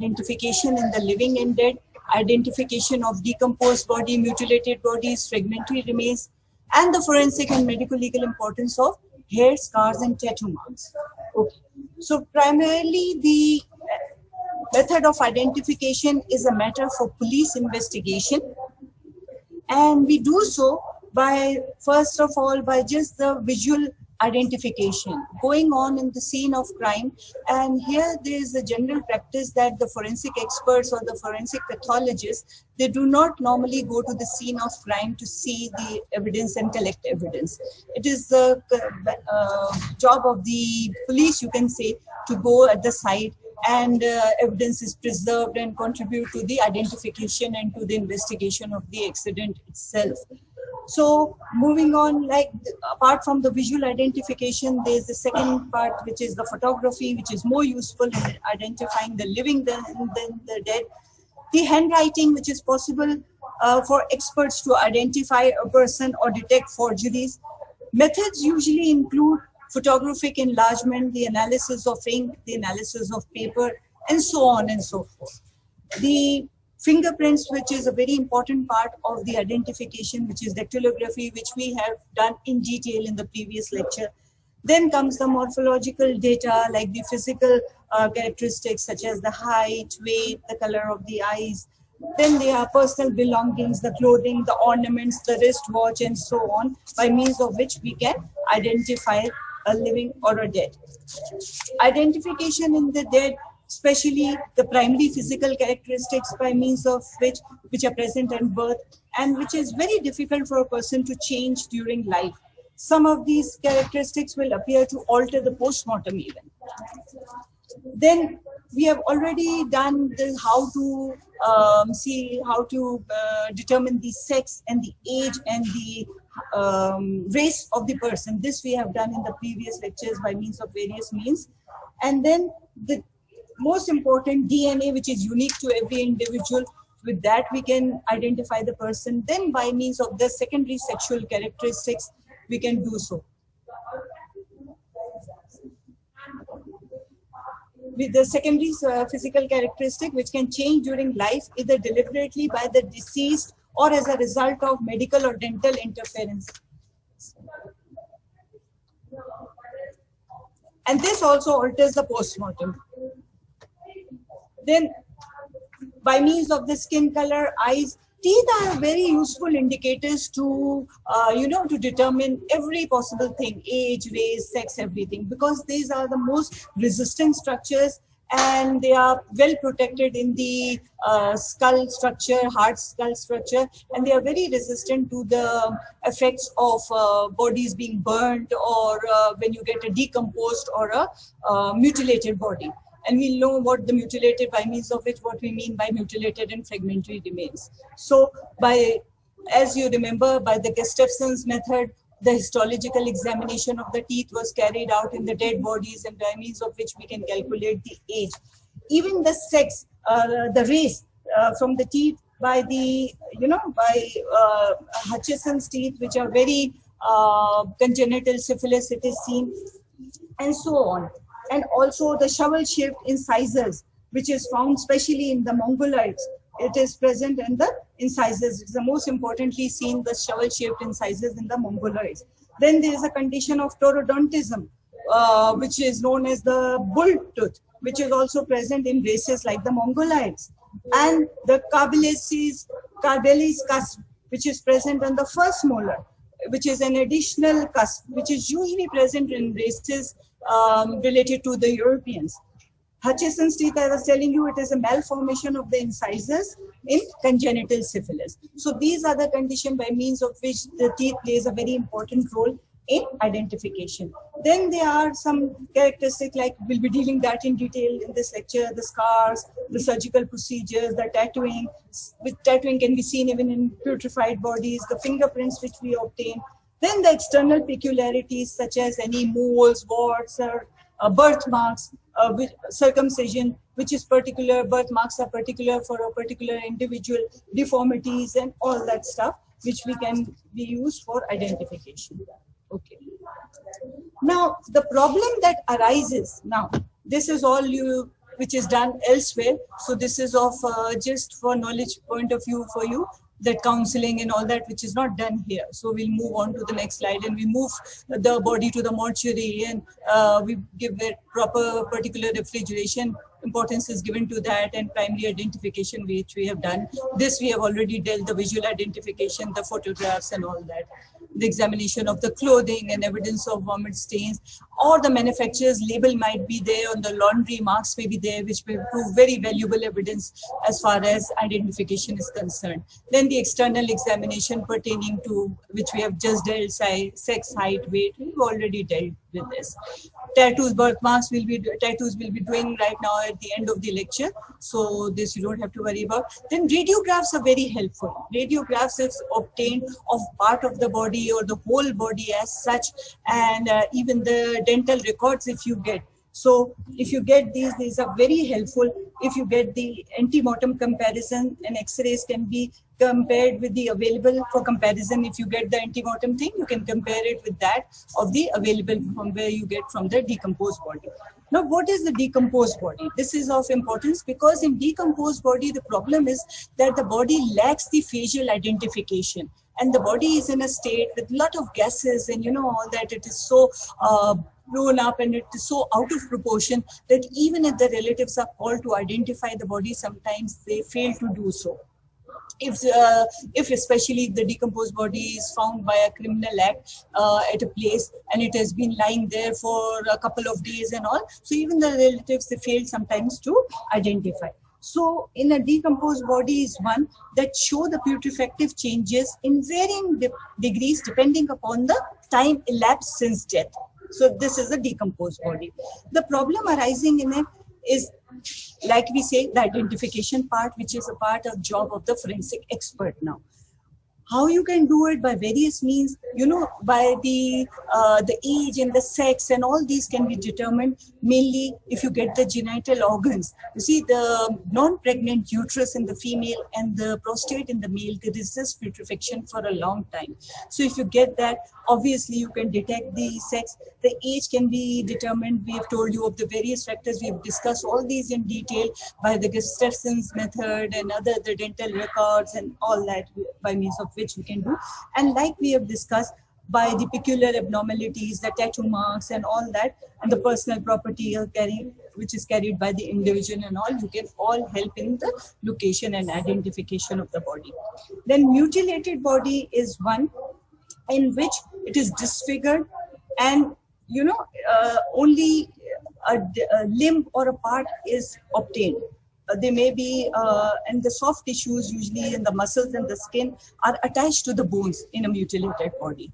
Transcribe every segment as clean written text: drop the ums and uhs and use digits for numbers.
identification in the living and dead, identification of decomposed body, mutilated bodies, fragmentary remains, and the forensic and medical legal importance of hair, scars, and tattoo marks. Okay. So primarily the method of identification is a matter for police investigation, and we do so by, first of all, by just the visual identification going on in the scene of crime. And here there is a general practice that the forensic experts or the forensic pathologists, they do not normally go to the scene of crime to see the evidence and collect evidence. It is the job of the police, you can say, to go at the site, and evidence is preserved and contribute to the identification and to the investigation of the accident itself. So moving on, like apart from the visual identification, there's the second part, which is the photography, which is more useful in identifying the living than the dead. The handwriting, which is possible for experts to identify a person or detect forgeries. Methods usually include photographic enlargement, the analysis of ink, the analysis of paper, and so on and so forth. The fingerprints, which is a very important part of the identification, which is dactylography, which we have done in detail in the previous lecture. Then comes the morphological data, like the physical characteristics such as the height, weight, the color of the eyes. Then there are personal belongings, the clothing, the ornaments, the wristwatch, and so on, by means of which we can identify a living or a dead. Identification in the dead, especially the primary physical characteristics by means of which are present at birth, and which is very difficult for a person to change during life. Some of these characteristics will appear to alter the post-mortem even. Then we have already done the how to determine the sex and the age and the race of the person. This we have done in the previous lectures by means of various means. And then the most important, DNA, which is unique to every individual. With that we can identify the person. Then by means of the secondary sexual characteristics we can do so. With the secondary physical characteristic, which can change during life either deliberately by the deceased or as a result of medical or dental interference. And this also alters the postmortem. Then by means of the skin color, eyes, teeth are very useful indicators to, to determine every possible thing, age, race, sex, everything, because these are the most resistant structures and they are well protected in the skull structure, hard skull structure, and they are very resistant to the effects of bodies being burned or when you get a decomposed or a mutilated body. And we'll know what the mutilated, by means of which what we mean by mutilated and fragmentary remains. So as you remember, by the Gustafson's method, the histological examination of the teeth was carried out in the dead bodies, and by means of which we can calculate the age. Even the sex, the race from the teeth by the, Hutchinson's teeth, which are very congenital syphilis, it is seen, and so on. And also the shovel-shaped incisors, which is found especially in the Mongoloids. It is present in the incisors. It's the most importantly seen, the shovel-shaped incisors in the Mongoloids. Then there is a condition of taurodontism, which is known as the bull tooth, which is also present in races like the Mongoloids. And the Carbelis cusp, which is present on the first molar, which is an additional cusp, which is usually present in races related to the Europeans. Hutchinson's teeth, I was telling you, it is a malformation of the incisors in congenital syphilis. So these are the conditions by means of which the teeth plays a very important role in identification. Then there are some characteristics, like we'll be dealing that in detail in this lecture, the scars, the surgical procedures, the tattooing. With tattooing can be seen even in putrefied bodies, the fingerprints which we obtain. Then the external peculiarities such as any moles, warts, or birthmarks, circumcision, which is particular, birthmarks are particular for a particular individual, deformities and all that stuff, which we can be used for identification. Okay. Now, the problem that arises, now, this is all you which is done elsewhere. So this is of just for knowledge point of view for you, that counseling and all that, which is not done here. So we'll move on to the next slide, and we move the body to the mortuary, and we give it proper particular refrigeration. Importance is given to that, and primary identification, which we have done. This we have already dealt, the visual identification, the photographs and all that. The examination of the clothing and evidence of vomit stains, or the manufacturer's label might be there, on the laundry marks may be there, which may prove very valuable evidence as far as identification is concerned. Then the external examination pertaining to which we have just dealt, sex, height, weight, we've already dealt with this. Tattoos, birthmarks will be doing right now at the end of the lecture, so this you don't have to worry about. Then radiographs are very helpful. Radiographs is obtained of part of the body or the whole body as such, and even the dental records if you get. So if you get these are very helpful. If you get the antemortem comparison, and X-rays can be compared with the available for comparison. If you get the antemortem thing, you can compare it with that of the available from where you get from the decomposed body. Now, what is the decomposed body? This is of importance because in decomposed body, the problem is that the body lacks the facial identification. And the body is in a state with a lot of gases and, you know, all that. It is so blown up and it is so out of proportion that even if the relatives are called to identify the body, sometimes they fail to do so. If especially the decomposed body is found by a criminal act at a place and it has been lying there for a couple of days and all, so even the relatives, they fail sometimes to identify. So in a decomposed body is one that show the putrefactive changes in varying degrees depending upon the time elapsed since death. So this is a decomposed body. The problem arising in it is, like we say, the identification part, which is a part of job of the forensic expert now. How you can do it by various means, you know, by the age and the sex and all these can be determined mainly if you get the genital organs. You see, the non-pregnant uterus in the female and the prostate in the male, they resist putrefaction for a long time. So if you get that, obviously you can detect the sex. The age can be determined. We have told you of the various factors. We have discussed all these in detail by the Gustafson's method and the dental records and all that, by means of which we can do. And like we have discussed, by the peculiar abnormalities, the tattoo marks and all that, and the personal property which is carried by the individual and all, you can all help in the location and identification of the body. Then mutilated body is one in which it is disfigured and, you know, only a limb or a part is obtained. They may be, and the soft tissues usually in the muscles and the skin are attached to the bones in a mutilated body.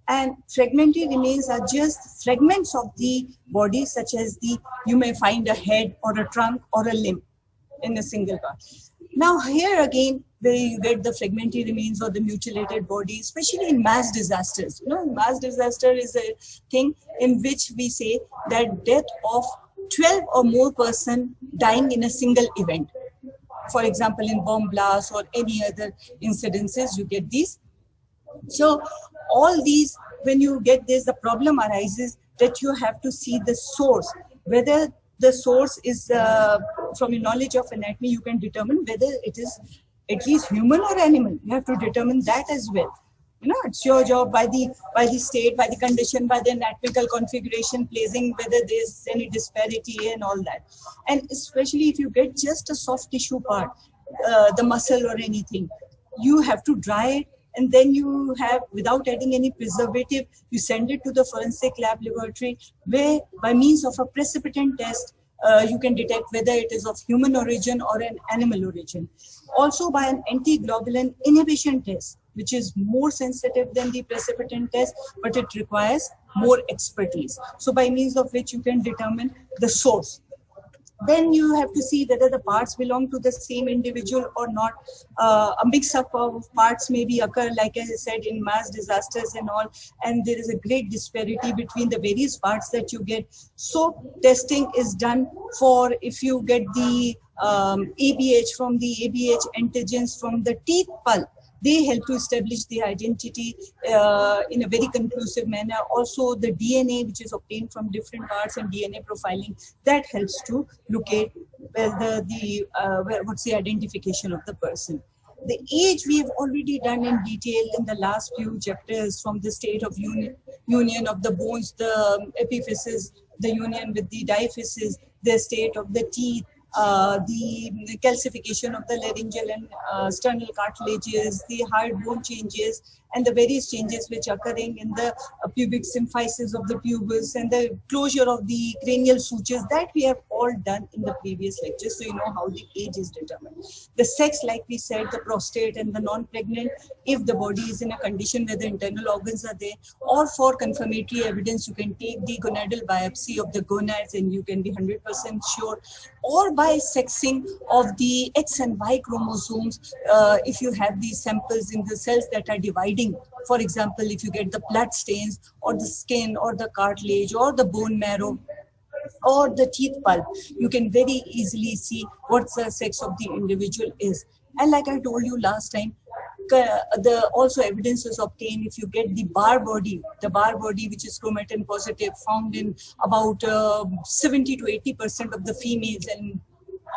And fragmentary remains are just fragments of the body, such as you may find a head or a trunk or a limb in a single part. Now here again, where you get the fragmentary remains or the mutilated body, especially in mass disasters. You know, mass disaster is a thing in which we say that death of 12 or more person dying in a single event. For example, in bomb blasts or any other incidences, you get these. So all these, when you get this, the problem arises that you have to see the source. Whether the source is, from your knowledge of anatomy, you can determine whether it is at least human or animal. You have to determine that as well. You know, it's your job by the state, by the condition, by the anatomical configuration, placing whether there's any disparity and all that. And especially if you get just a soft tissue part, the muscle or anything, you have to dry it, and then you have, without adding any preservative, you send it to the forensic lab laboratory, where by means of a precipitant test, you can detect whether it is of human origin or an animal origin. Also by an antiglobulin inhibition test, which is more sensitive than the precipitant test, but it requires more expertise. So by means of which you can determine the source. Then you have to see whether the parts belong to the same individual or not. A mix-up of parts may occur, like I said, in mass disasters and all, and there is a great disparity between the various parts that you get. So testing is done for if you get the ABH from the ABH antigens from the teeth pulp. They help to establish the identity in a very conclusive manner. Also, the DNA, which is obtained from different parts, and DNA profiling, that helps to locate whether what's the identification of the person. The age we have already done in detail in the last few chapters, from the state of union of the bones, the epiphysis, the union with the diaphysis, the state of the teeth, the calcification of the laryngeal and sternal cartilages, the hard bone changes, and the various changes which are occurring in the pubic symphysis of the pubis, and the closure of the cranial sutures, that we have all done in the previous lectures, so you know how the age is determined. The sex, like we said, the prostate and the non-pregnant, if the body is in a condition where the internal organs are there, or for confirmatory evidence, you can take the gonadal biopsy of the gonads and you can be 100% sure, or by sexing of the X and Y chromosomes, if you have these samples in the cells that are dividing. For example, if you get the blood stains or the skin or the cartilage or the bone marrow or the teeth pulp, you can very easily see what the sex of the individual is. And like I told you last time, also evidence is obtained if you get the Barr body which is chromatin positive, found in about 70 to 80% of the females and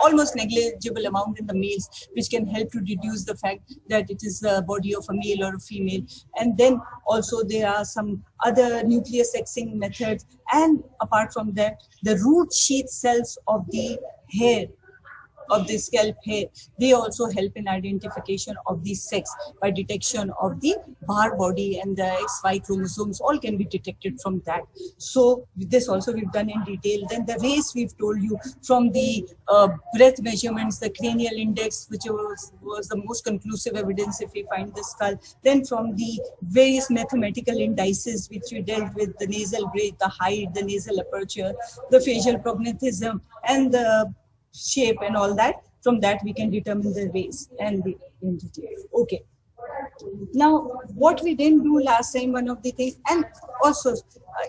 almost negligible amount in the males, which can help to deduce the fact that it is the body of a male or a female. And then also there are some other nucleus sexing methods, and apart from that, the root sheath cells of the hair, of the scalp hair, they also help in identification of the sex by detection of the Barr body, and the XY chromosomes all can be detected from that. So this also we've done in detail. Then the race we've told you, from the breadth measurements, the cranial index, which was the most conclusive evidence if we find the skull. Then from the various mathematical indices which we dealt with, the nasal bridge, the height, the nasal aperture, the facial prognathism, and the shape and all that. From that we can determine the race and the identity. Okay. Now, what we didn't do last time, one of the things, and also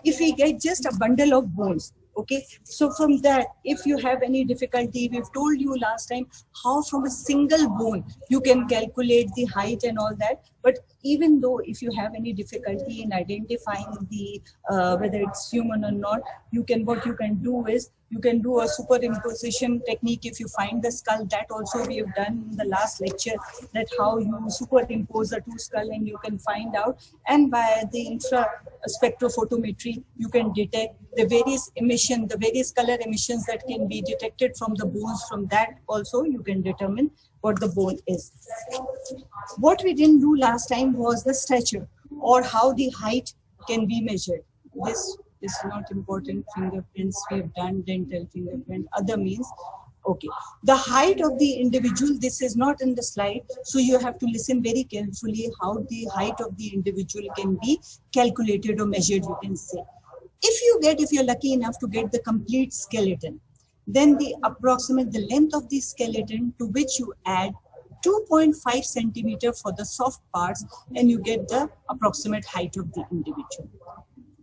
if we get just a bundle of bones, okay, so from that, if you have any difficulty, we've told you last time how from a single bone you can calculate the height and all that. But even though if you have any difficulty in identifying the whether it's human or not, what you can do is you can do a superimposition technique. If you find the skull, that also we have done in the last lecture, that how you superimpose the two skull and you can find out. And by the infra spectrophotometry, you can detect the various emission, the various color emissions that can be detected from the bones. From that also you can determine what the bone is. What we didn't do last time was the stature, or how the height can be measured. This is not important. Fingerprints we've done, dental fingerprint, other means. Okay, the height of the individual, this is not in the slide, so you have to listen very carefully how the height of the individual can be calculated or measured, you can say. If you're lucky enough to get the complete skeleton, then the length of the skeleton, to which you add 2.5 centimeter for the soft parts, and you get the approximate height of the individual.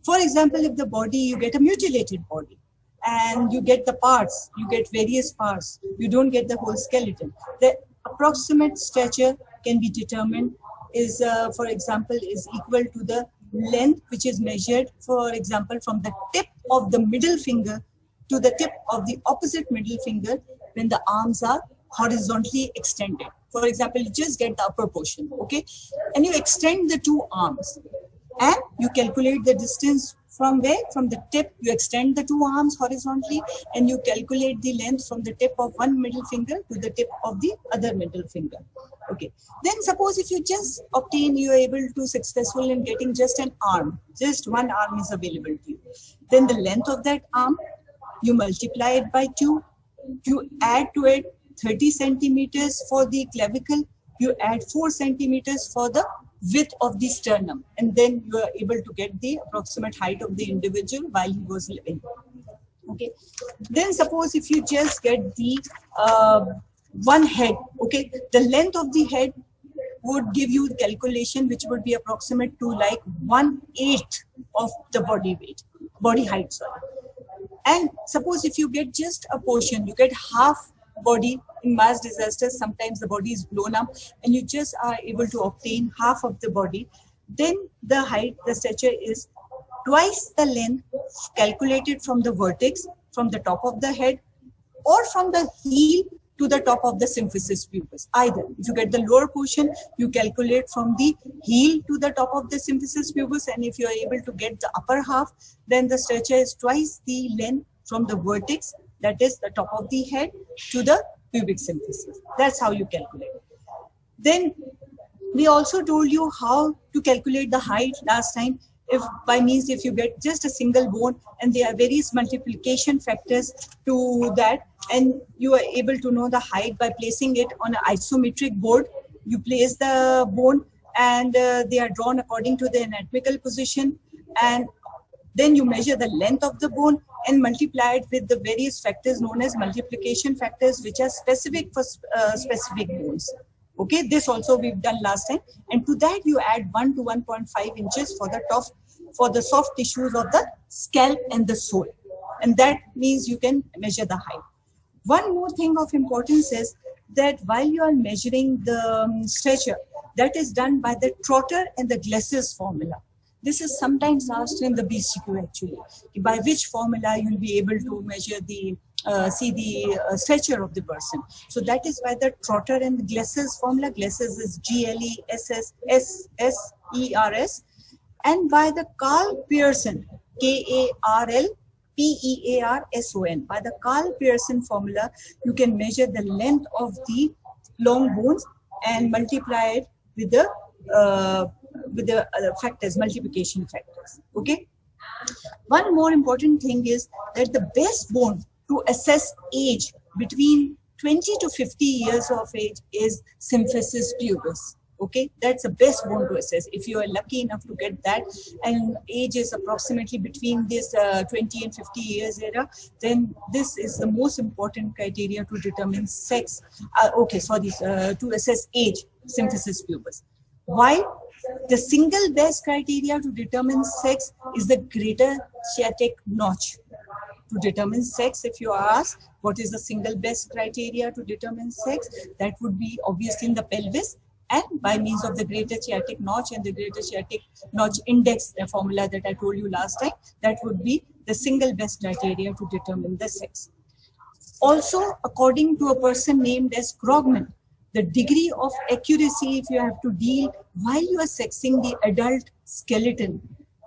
For example, if the body, you get a mutilated body and you get the parts, you get various parts, you don't get the whole skeleton. The approximate stature can be determined is, for example, is equal to the length which is measured, for example, from the tip of the middle finger to the tip of the opposite middle finger when the arms are horizontally extended. For example, you just get the upper portion, okay? And you extend the two arms and you calculate the distance from where? From the tip, you extend the two arms horizontally and you calculate the length from the tip of one middle finger to the tip of the other middle finger. Okay. Then suppose if you just obtain, you are able to successful in getting just an arm, just one arm is available to you. Then the length of that arm, you multiply it by 2, you add to it 30 centimeters for the clavicle, you add 4 centimeters for the width of the sternum, and then you are able to get the approximate height of the individual while he was living. Okay. Then suppose if you just get the one head, okay, the length of the head would give you the calculation which would be approximate to like 1/8 of the body height, sorry. And suppose if you get just a portion, you get half body. In mass disasters, sometimes the body is blown up and you just are able to obtain half of the body. Then the height, the stature is twice the length calculated from the vertex, from the top of the head, or from the heel to the top of the symphysis pubis. Either, if you get the lower portion, you calculate from the heel to the top of the symphysis pubis, and if you are able to get the upper half, then the stature is twice the length from the vertex, that is the top of the head, to the pubic symphysis. That's how you calculate. Then we also told you how to calculate the height last time. If you get just a single bone, and there are various multiplication factors to that, and you are able to know the height by placing it on an isometric board. You place the bone and they are drawn according to the anatomical position, and then you measure the length of the bone and multiply it with the various factors known as multiplication factors, which are specific for specific bones. Okay, this also we've done last time, and to that you add 1 to 1.5 inches for the soft tissues of the scalp and the sole, and that means you can measure the height. One more thing of importance is that while you are measuring the stature, that is done by the Trotter and the Glaser's formula. This is sometimes asked in the BCQ actually, by which formula you'll be able to measure the stature of the person. So that is by the Trotter and the Glaser's formula. Glaser's is GLESSERS, and by the Karl Pearson, KARLPEARSON. By the Karl Pearson formula, you can measure the length of the long bones and multiply it with the factors, multiplication factors. Okay. One more important thing is that the best bone to assess age between 20 to 50 years of age is symphysis pubis. Okay, that's the best bone to assess. If you are lucky enough to get that, and age is approximately between this 20 and 50 years era, then this is the most important criteria to determine sex. To assess age, symphysis pubis. Why? The single best criteria to determine sex is the greater sciatic notch. To determine sex, if you are asked what is the single best criteria to determine sex, that would be obviously in the pelvis, and by means of the greater sciatic notch and the greater sciatic notch index, the formula that I told you last time, that would be the single best criteria to determine the sex. Also, according to a person named as Krogman, the degree of accuracy if you have to deal while you are sexing the adult skeleton,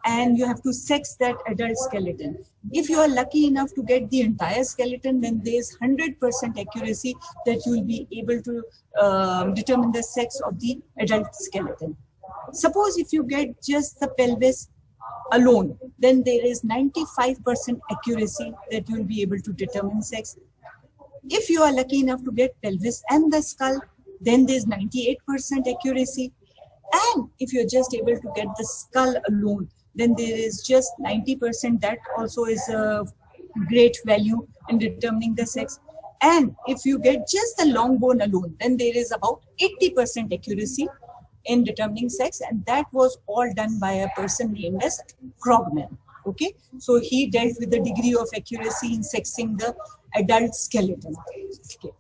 and you have to sex that adult skeleton. If you are lucky enough to get the entire skeleton, then there is 100% accuracy that you will be able to determine the sex of the adult skeleton. Suppose if you get just the pelvis alone, then there is 95% accuracy that you will be able to determine sex. If you are lucky enough to get pelvis and the skull, then there is 98% accuracy. And if you're just able to get the skull alone, then there is just 90%. That also is a great value in determining the sex. And if you get just the long bone alone, then there is about 80% accuracy in determining sex. And that was all done by a person named as Krogman. Okay, so he dealt with the degree of accuracy in sexing the adult skeleton. Okay,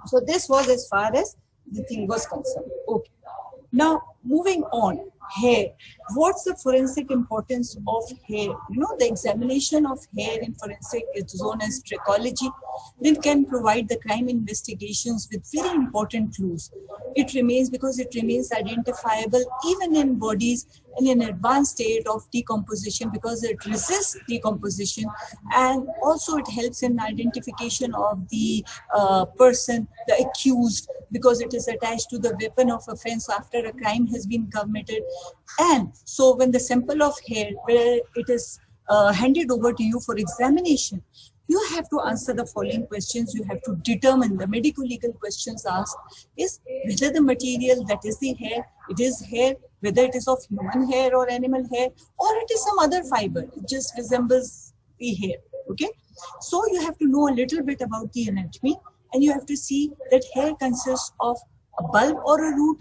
so this was as far as the thing was concerned. Okay, now moving on, hair. What's the forensic importance of hair? You know, the examination of hair in forensic is known as trichology. Then can provide the crime investigations with very important clues. It remains identifiable even in bodies in an advanced state of decomposition, because it resists decomposition, and also it helps in identification of the person, the accused, because it is attached to the weapon of offense after a crime has been committed. And so when the sample of hair, where it is handed over to you for examination, you have to answer the following questions. You have to determine, the medical legal questions asked is whether the material that is the hair, it is hair, whether it is of human hair or animal hair, or it is some other fiber, it just resembles the hair. Okay, so you have to know a little bit about the anatomy, and you have to see that hair consists of a bulb or a root.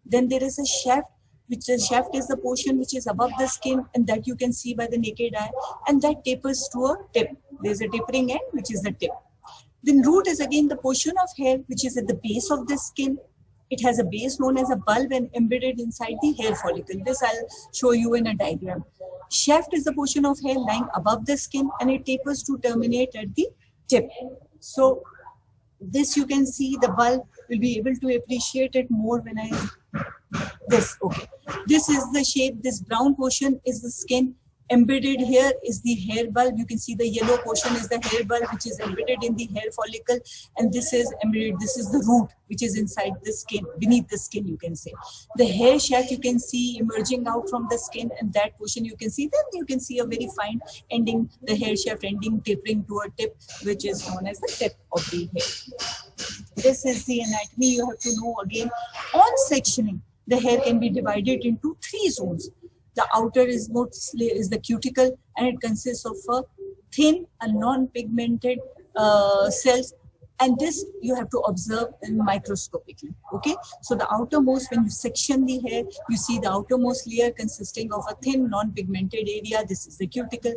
Then there is a shaft, which the shaft is the portion which is above the skin, and that you can see by the naked eye, and that tapers to a tip. There is a tapering end, which is the tip. Then root is again the portion of hair which is at the base of the skin. It has a base known as a bulb and embedded inside the hair follicle. This I'll show you in a diagram. Shaft is the portion of hair lying above the skin and it tapers to terminate at the tip. So this you can see the bulb, will be able to appreciate it more when I this. Okay, this is the shape. This brown portion is the skin. Embedded here is the hair bulb. You can see the yellow portion is the hair bulb which is embedded in the hair follicle, and this is embedded. This is the root which is inside the skin, beneath the skin, you can say. The hair shaft you can see emerging out from the skin, and that portion you can see. Then you can see a very fine ending, the hair shaft ending tapering to a tip which is known as the tip of the hair. This is the anatomy you have to know again. On sectioning, the hair can be divided into 3 zones. The outer is mostly is the cuticle, and it consists of a thin and non-pigmented cells, and this you have to observe in microscopically. Okay, so the outermost, when you section the hair, you see the outermost layer consisting of a thin non-pigmented area. This is the cuticle.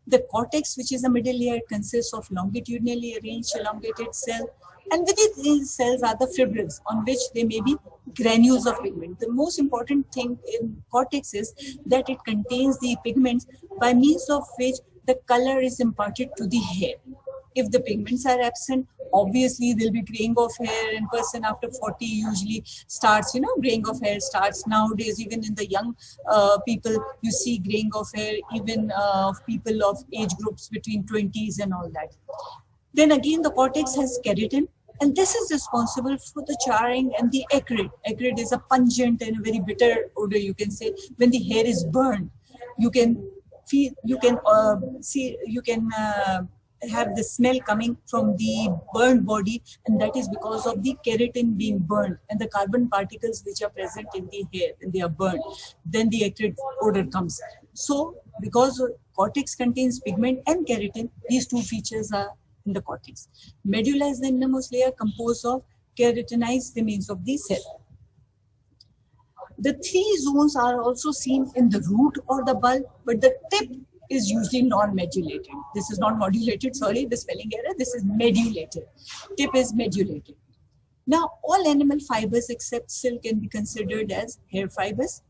The cortex, which is the middle layer, consists of longitudinally arranged elongated cells, and within these cells are the fibrils on which there may be granules of pigment. The most important thing in cortex is that it contains the pigments by means of which the color is imparted to the hair. If the pigments are absent, obviously there'll be graying of hair, and person after 40 usually starts, graying of hair starts. Nowadays, even in the young people, you see graying of hair, even people of age groups between 20s and all that. Then again, the cortex has keratin, and this is responsible for the charring and the acrid. Acrid is a pungent and a very bitter odor, you can say. When the hair is burned, you can feel, you can have the smell coming from the burned body, and that is because of the keratin being burned and the carbon particles which are present in the hair when they are burned. Then the acrid odor comes. So because cortex contains pigment and keratin, these 2 features are in the cortex. Medulla is the innermost layer composed of keratinized remains of the cell. The 3 zones are also seen in the root or the bulb, but the tip is usually non-medullated. This is not modulated, sorry, the spelling error. This is medullated. Tip is medullated. Now, all animal fibers except silk can be considered as hair fibers.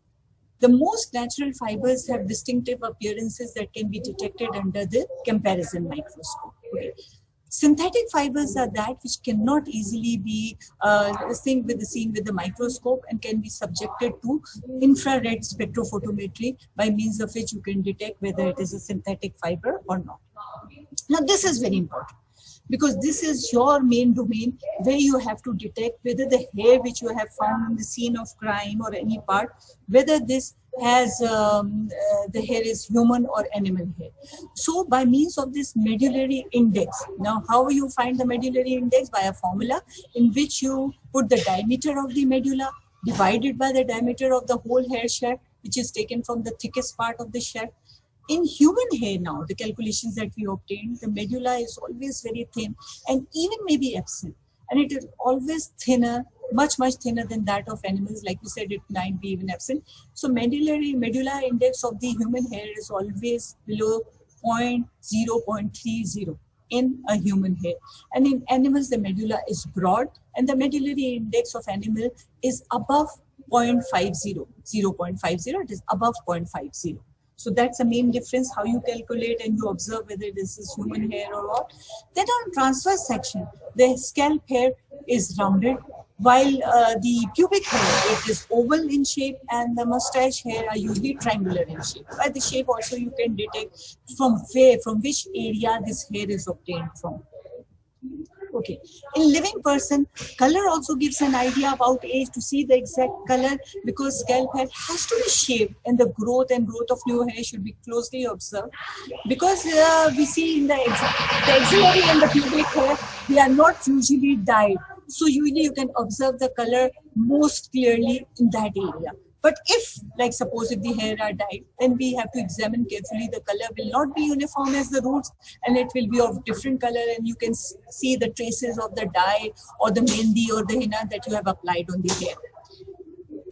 The most natural fibers have distinctive appearances that can be detected under the comparison microscope. Okay. Synthetic fibers are that which cannot easily be seen with the microscope and can be subjected to infrared spectrophotometry, by means of which you can detect whether it is a synthetic fiber or not. Now, this is very important because this is your main domain where you have to detect whether the hair which you have found in the scene of crime or any part, whether this has the hair is human or animal hair. So by means of this medullary index, now how you find the medullary index? By a formula in which you put the diameter of the medulla divided by the diameter of the whole hair shaft, which is taken from the thickest part of the shaft. In human hair now, the calculations that we obtained, the medulla is always very thin and even maybe absent, and it is always thinner, much thinner than that of animals. Like we said, it might be even absent. So medulla index of the human hair is always below 0.30 in a human hair, and in animals the medulla is broad and the medullary index of animal is above 0.50. It is above 0.50. So that's the main difference, how you calculate and you observe whether this is human hair or what. Then on transverse section, the scalp hair is rounded, while the pubic hair, it is oval in shape, and the mustache hair are usually triangular in shape. By the shape also you can detect from which area this hair is obtained from. Okay. In living person, color also gives an idea about age to see the exact color, because scalp hair has to be shaved and the growth of new hair should be closely observed, because we see in the axillary and the pubic hair, they are not usually dyed. So usually you can observe the color most clearly in that area. But if, like suppose if the hair are dyed, then we have to examine carefully. The color will not be uniform as the roots, and it will be of different color, and you can see the traces of the dye or the mehndi or the henna that you have applied on the hair.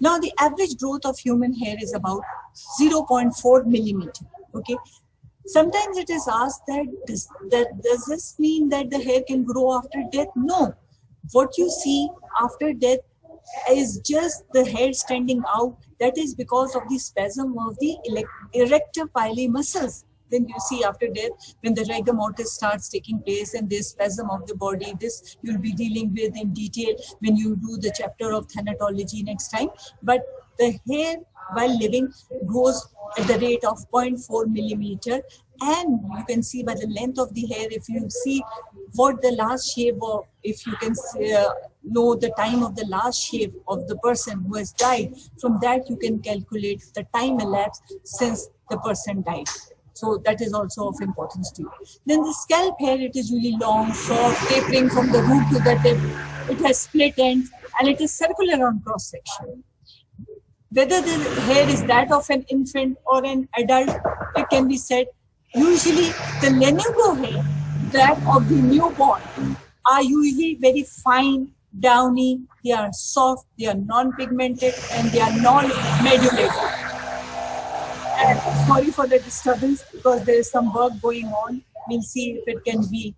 Now the average growth of human hair is about 0.4 millimeter. Okay. Sometimes it is asked that does this mean that the hair can grow after death? No. What you see after death is just the hair standing out. That is because of the spasm of the erector pili muscles. Then you see after death, when the rigor mortis starts taking place and this spasm of the body, this you'll be dealing with in detail when you do the chapter of thanatology next time. But the hair while living grows at the rate of 0.4 millimeter, and you can see by the length of the hair, if you see what the last shave, or if you can know the time of the last shave of the person who has died, from that you can calculate the time elapsed since the person died. So that is also of importance to you. Then the scalp hair, it is really long, soft, tapering from the root to the tip. It has split ends and it is circular on cross section. Whether the hair is that of an infant or an adult, it can be said. Usually the lanugo hair, that of the newborn, are usually very fine, downy, they are soft, they are non-pigmented, and they are non-medulated. And sorry for the disturbance because there is some work going on. We'll see if it can be.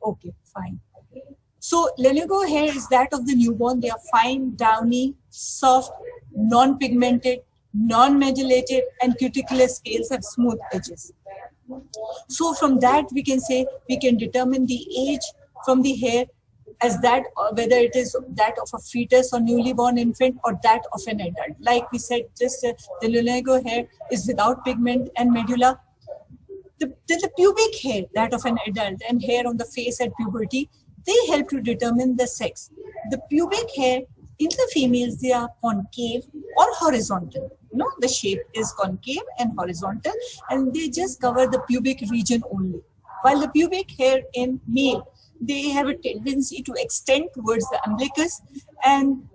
Okay, fine. So lanugo hair is that of the newborn. They are fine, downy, soft, non-pigmented, non-medulated, and cuticular scales have smooth edges. So from that we can say we can determine the age from the hair as that, whether it is that of a fetus or newly born infant or that of an adult. Like we said, just the lanugo hair is without pigment and medulla. The pubic hair, that of an adult, and hair on the face at puberty, they help to determine the sex. The pubic hair in the females, they are concave or horizontal. No, the shape is concave and horizontal, and they just cover the pubic region only. While the pubic hair in male, they have a tendency to extend towards the umbilicus, and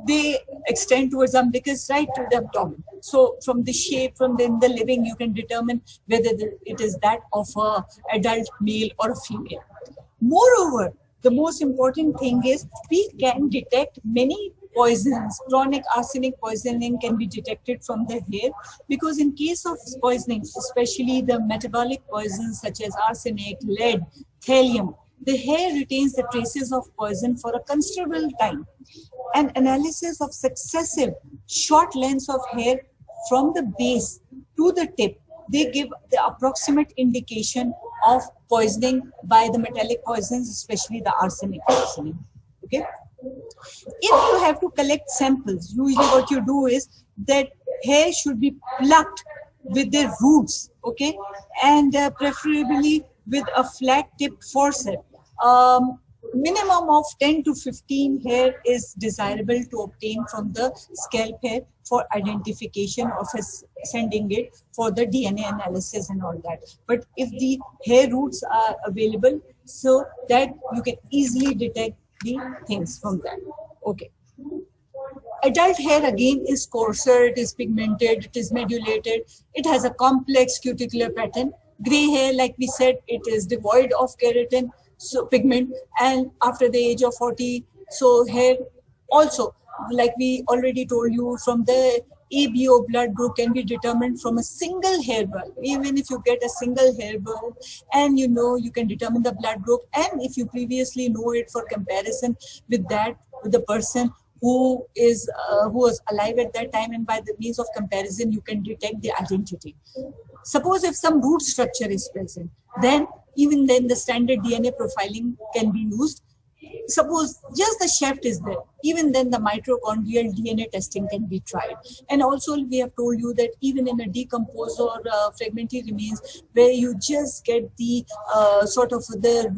they extend towards the umbilicus right to the abdomen. So from the shape, from the living, you can determine whether it is that of an adult male or a female. Moreover, the most important thing is we can detect many poisons. Chronic arsenic poisoning can be detected from the hair, because in case of poisoning, especially the metabolic poisons such as arsenic, lead, thallium, the hair retains the traces of poison for a considerable time. An analysis of successive short lengths of hair from the base to the tip, they give the approximate indication of poisoning by the metallic poisons, especially the arsenic poisoning. Okay. If you have to collect samples, usually what you do is that hair should be plucked with their roots, okay, and preferably with a flat-tipped forceps. Minimum of 10 to 15 hair is desirable to obtain from the scalp hair for identification of sending it for the DNA analysis and all that. But if the hair roots are available, so that you can easily detect the things from that. Okay. Adult hair again is coarser, it is pigmented, it is medulated, it has a complex cuticular pattern. Gray hair, like we said, it is devoid of keratin, so pigment, and after the age of 40, so hair also, like we already told you, from the ABO blood group can be determined from a single hair bulb. Even if you get a single hair bulb and you know, you can determine the blood group, and if you previously know it for comparison with that, with the person who was alive at that time, and by the means of comparison you can detect the identity. Suppose if some root structure is present, then even then the standard DNA profiling can be used. Suppose just the shaft is there, even then the mitochondrial DNA testing can be tried. And also we have told you that even in a decomposed or fragmentary remains, where you just get the sort of the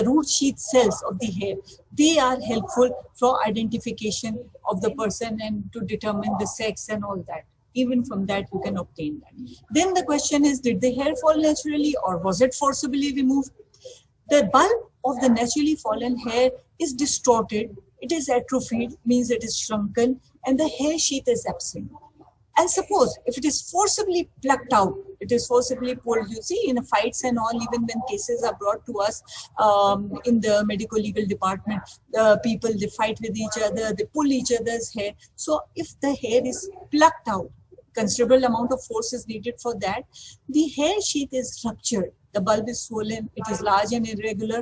root sheath cells of the hair, they are helpful for identification of the person and to determine the sex and all that. Even from that you can obtain that. Then the question is, did the hair fall naturally or was it forcibly removed? The bulb of the naturally fallen hair is distorted, it is atrophied, means it is shrunken, and the hair sheath is absent. And suppose if it is forcibly plucked out, it is forcibly pulled. You see, in fights and all, even when cases are brought to us in the medical legal department, people, they fight with each other, they pull each other's hair. So if the hair is plucked out, considerable amount of force is needed for that. The hair sheath is ruptured, the bulb is swollen, it is large and irregular,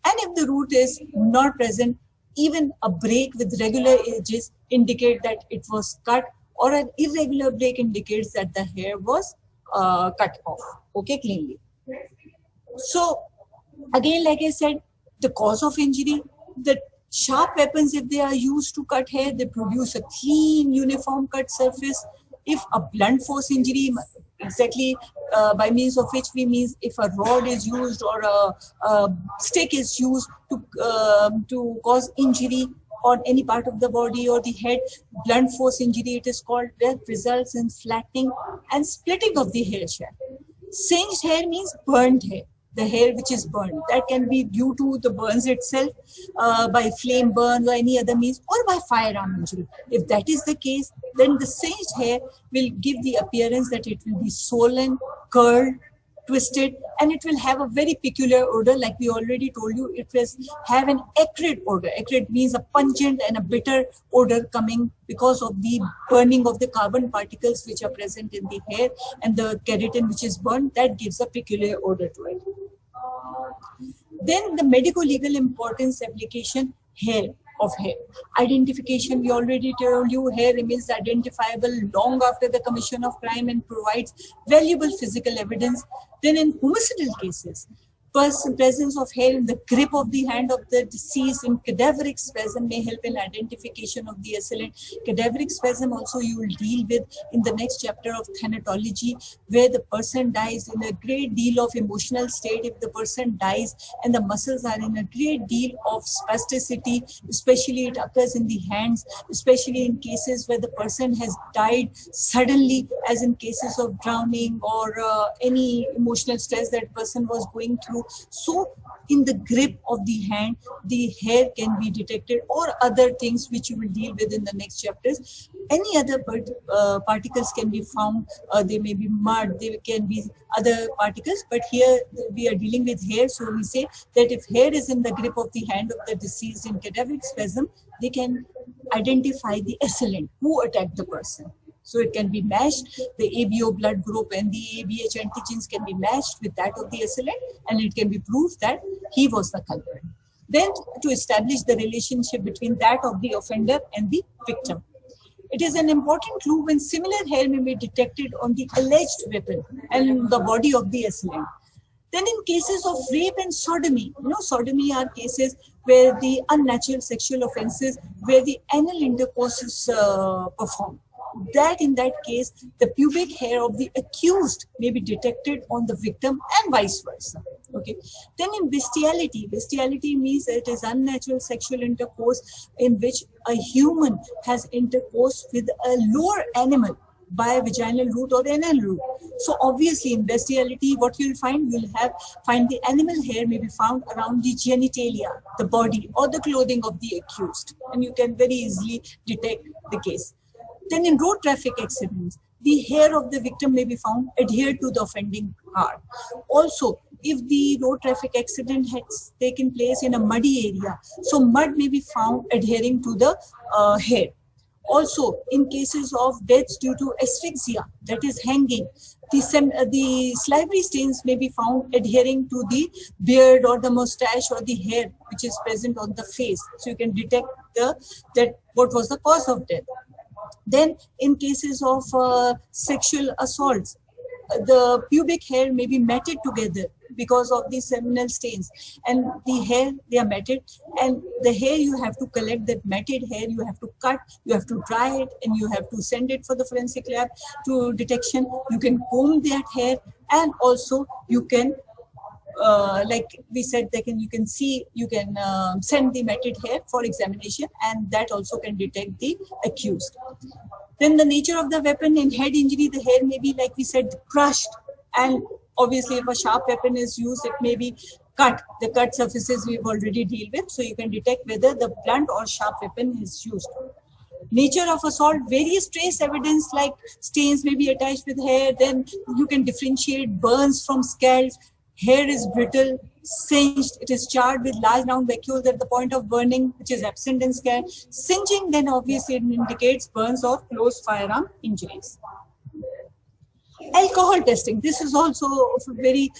and if the root is not present, even a break with regular edges indicate that it was cut, or an irregular break indicates that the hair was cut off, okay, cleanly. So again, like I said, the cause of injury, the sharp weapons, if they are used to cut hair, they produce a clean, uniform cut surface. If a blunt force injury, exactly by means of which we mean if a rod is used or a stick is used to cause injury on any part of the body or the head, blunt force injury it is called, that results in flattening and splitting of the hair shaft. Singed hair means burnt hair, the hair which is burned. That can be due to the burns itself, by flame burn or any other means, or by firearm injury. If that is the case, then the singed hair will give the appearance that it will be swollen, curled, twisted, and it will have a very peculiar odor. Like we already told you, it will have an acrid odor. Acrid means a pungent and a bitter odor coming because of the burning of the carbon particles which are present in the hair, and the keratin which is burnt, that gives a peculiar odor to it. Then the medico-legal importance application, hair of hair. Identification, we already told you, hair remains identifiable long after the commission of crime and provides valuable physical evidence. Then in homicidal cases, presence of hair in the grip of the hand of the deceased in cadaveric spasm may help in identification of the assailant. Cadaveric spasm also you will deal with in the next chapter of thanatology, where the person dies in a great deal of emotional state. If the person dies and the muscles are in a great deal of spasticity, especially it occurs in the hands, especially in cases where the person has died suddenly, as in cases of drowning or any emotional stress that person was going through. So in the grip of the hand, the hair can be detected, or other things which you will deal with in the next chapters. Any other particles can be found. They may be mud, they can be other particles, but here we are dealing with hair. So we say that if hair is in the grip of the hand of the deceased in cadaveric spasm, they can identify the assailant who attacked the person. So it can be matched, the ABO blood group and the ABH antigens can be matched with that of the assailant, and it can be proved that he was the culprit. Then to establish the relationship between that of the offender and the victim. It is an important clue when similar hair may be detected on the alleged weapon and the body of the assailant. Then in cases of rape and sodomy, sodomy are cases where the unnatural sexual offenses, where the anal intercourse is performed. That in that case, the pubic hair of the accused may be detected on the victim and vice versa. Okay. Then in bestiality, bestiality means it is unnatural sexual intercourse in which a human has intercourse with a lower animal by a vaginal route or anal route. So obviously in bestiality, what you'll find, find the animal hair may be found around the genitalia, the body or the clothing of the accused, and you can very easily detect the case. Then in road traffic accidents, the hair of the victim may be found adhered to the offending car. Also, if the road traffic accident has taken place in a muddy area, so mud may be found adhering to the hair. Also, in cases of deaths due to asphyxia, that is hanging, the salivary stains may be found adhering to the beard or the mustache or the hair which is present on the face. So you can detect that what was the cause of death. Then in cases of sexual assaults, the pubic hair may be matted together because of the seminal stains, and the hair, they are matted, and the hair you have to collect, that matted hair you have to cut, you have to dry it, and you have to send it for the forensic lab to detection. You can comb that hair, and also you can like we said, you can send the matted hair for examination, and that also can detect the accused. Then the nature of the weapon, in head injury, the hair may be, like we said, crushed, and obviously if a sharp weapon is used, it may be cut. The cut surfaces we've already dealt with, so you can detect whether the blunt or sharp weapon is used. Nature of assault, various trace evidence like stains may be attached with hair. Then you can differentiate burns from scalds. Hair is brittle, singed, it is charred with large round vacuoles at the point of burning, which is absent in scald. Singeing, then obviously it indicates burns or close firearm injuries. Alcohol testing. This is also very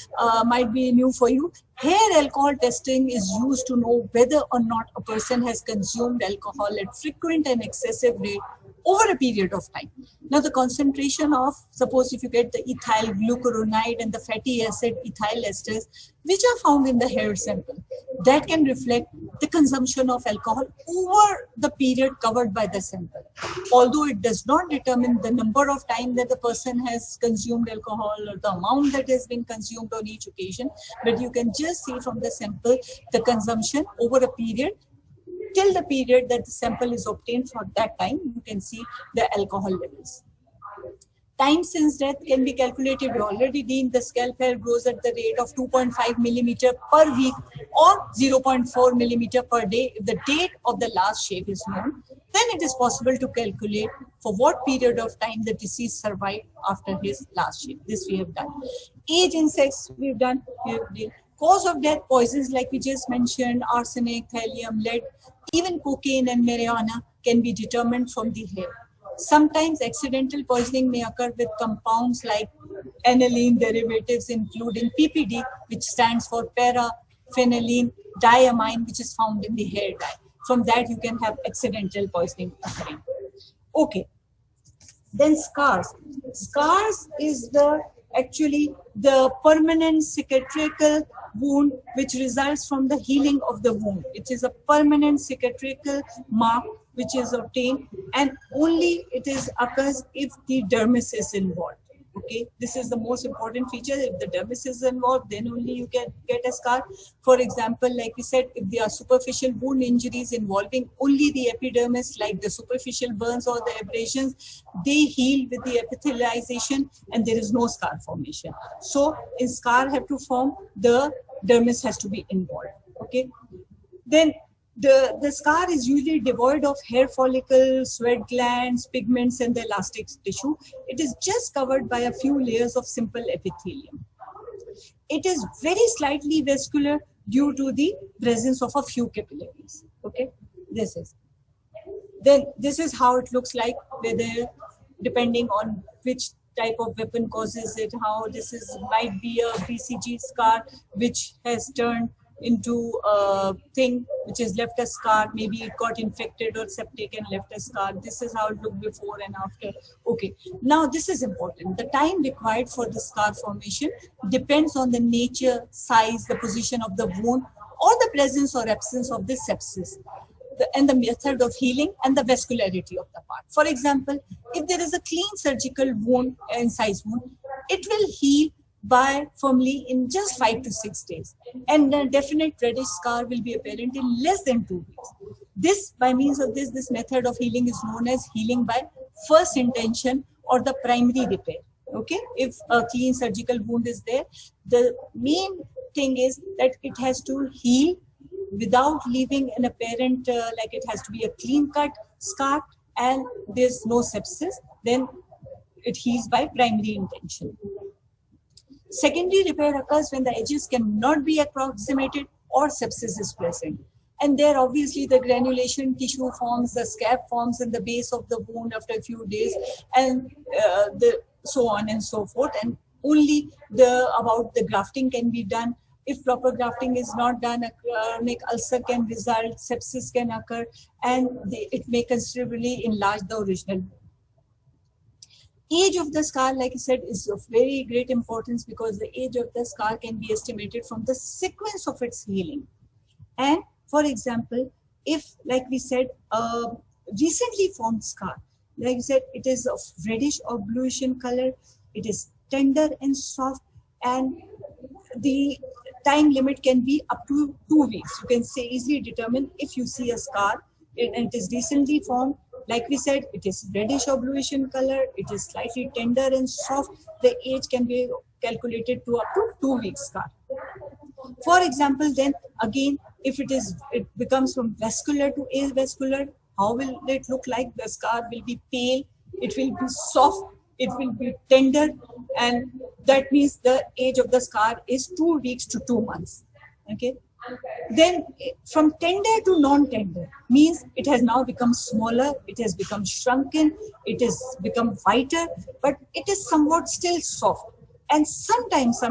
might be new for you. Hair alcohol testing is used to know whether or not a person has consumed alcohol at frequent and excessive rate over a period of time. Now the concentration of, suppose if you get the ethyl glucuronide and the fatty acid ethyl esters, which are found in the hair sample, that can reflect the consumption of alcohol over the period covered by the sample. Although it does not determine the number of time that the person has consumed alcohol or the amount that has been consumed on each occasion, but you can just see from the sample the consumption over a period till the period that the sample is obtained. For that time, you can see the alcohol levels. Time since death can be calculated. We already deemed the scalp hair grows at the rate of 2.5 millimeter per week or 0.4 millimeter per day. If the date of the last shave is known, then it is possible to calculate for what period of time the deceased survived after his last shave. This we have done. Age and sex we've done. Cause of death, poisons like we just mentioned, arsenic, thallium, lead, even cocaine and marijuana can be determined from the hair. Sometimes accidental poisoning may occur with compounds like aniline derivatives, including PPD, which stands for paraphenylene diamine, which is found in the hair dye. From that, you can have accidental poisoning occurring. Okay. Then scars. Scars is actually the permanent cicatricial wound which results from the healing of the wound. It is a permanent cicatricial mark which is obtained, and only it occurs if the dermis is involved. Okay, this is the most important feature. If the dermis is involved, then only you can get a scar. For example, like we said, if there are superficial wound injuries involving only the epidermis, like the superficial burns or the abrasions, they heal with the epithelialization and there is no scar formation. So in scar have to form, the dermis has to be involved. Okay, then the scar is usually devoid of hair follicles, sweat glands, pigments, and the elastic tissue. It is just covered by a few layers of simple epithelium. It is very slightly vascular due to the presence of a few capillaries. Okay, this is how it looks like, whether depending on which type of weapon causes it, how this might be a BCG scar which has turned into a thing which has left a scar. Maybe it got infected or septic and left a scar. This is how it looked before and after. Okay, now this is important. The time required for the scar formation depends on the nature, size, the position of the wound, or the presence or absence of the sepsis, and the method of healing and the vascularity of the part. For example, if there is a clean surgical wound, incised wound, it will heal firmly in just 5 to 6 days, and a definite reddish scar will be apparent in less than 2 weeks. This, by means of this method of healing is known as healing by first intention or the primary repair. Okay, if a clean surgical wound is there, the main thing is that it has to heal without leaving an apparent, like it has to be a clean cut scar and there's no sepsis, then it heals by primary intention. Secondary repair occurs when the edges cannot be approximated or sepsis is present. And there obviously the granulation tissue forms, the scab forms in the base of the wound after a few days, and so on and so forth. And only about the grafting can be done. If proper grafting is not done, a chronic ulcer can result, sepsis can occur, and it may considerably enlarge the original wound. Age of the scar, like I said, is of very great importance because the age of the scar can be estimated from the sequence of its healing. And for example, if, like we said, recently formed scar, like I said, it is of reddish or bluish in color, it is tender and soft, and the time limit can be up to 2 weeks. You can easily determine if you see a scar and it is recently formed. Like we said, it is reddish or bluish in color, it is slightly tender and soft. The age can be calculated to up to 2 weeks scar. For example, then again, if it becomes from vascular to avascular, how will it look like? The scar will be pale, it will be soft, it will be tender, and that means the age of the scar is 2 weeks to 2 months. Okay. Then from tender to non-tender means it has now become smaller, it has become shrunken, it has become whiter, but it is somewhat still soft. And sometimes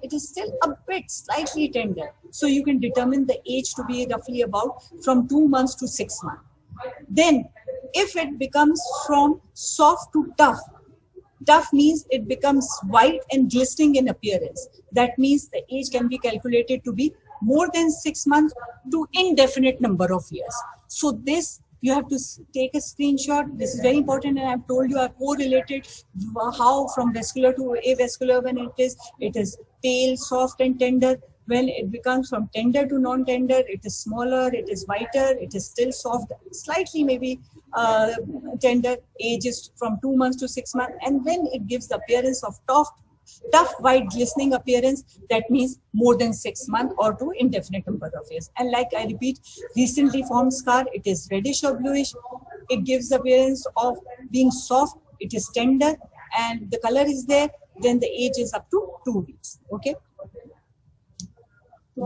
it is still a bit slightly tender. So you can determine the age to be roughly about from 2 months to 6 months. Then if it becomes from soft to tough, tough means it becomes white and glistening in appearance. That means the age can be calculated to be more than 6 months to indefinite number of years. So this you have to take a screenshot. This is very important, and I've told you I've correlated how from vascular to avascular. When it is pale, soft and tender. When it becomes from tender to non-tender, it is smaller, it is whiter, it is still soft, slightly maybe tender, age is from 2 months to 6 months, and then it gives the appearance of tough white glistening appearance. That means more than 6 months or to indefinite number of years. And like I repeat, recently formed scar, it is reddish or bluish. It gives the appearance of being soft, it is tender, and the color is there. Then the age is up to 2 weeks. Okay.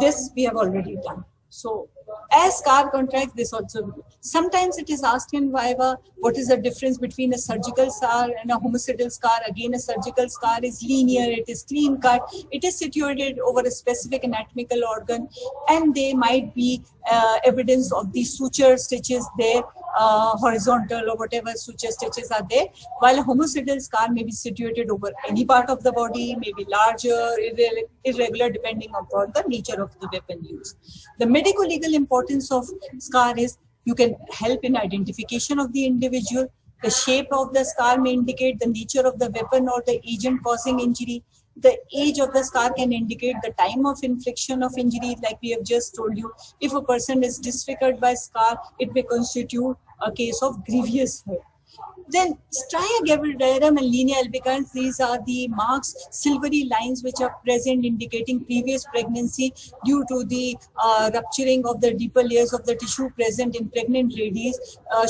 This we have already done. So as scar contracts, this also. Sometimes it is asked in Viva, what is the difference between a surgical scar and a homicidal scar? Again, a surgical scar is linear, it is clean cut, it is situated over a specific anatomical organ, and they might be evidence of the suture stitches there, horizontal or whatever suture stitches are there, while a homicidal scar may be situated over any part of the body, may be larger, irregular, depending upon the nature of the weapon used. The medico-legal importance of scar is you can help in identification of the individual. The shape of the scar may indicate the nature of the weapon or the agent causing injury. The age of the scar can indicate the time of infliction of injury, like we have just told you. If a person is disfigured by scar, it may constitute a case of grievous hurt. Then stria gravidarum and linea albicans, these are the marks, silvery lines which are present indicating previous pregnancy due to the rupturing of the deeper layers of the tissue present in pregnant ladies,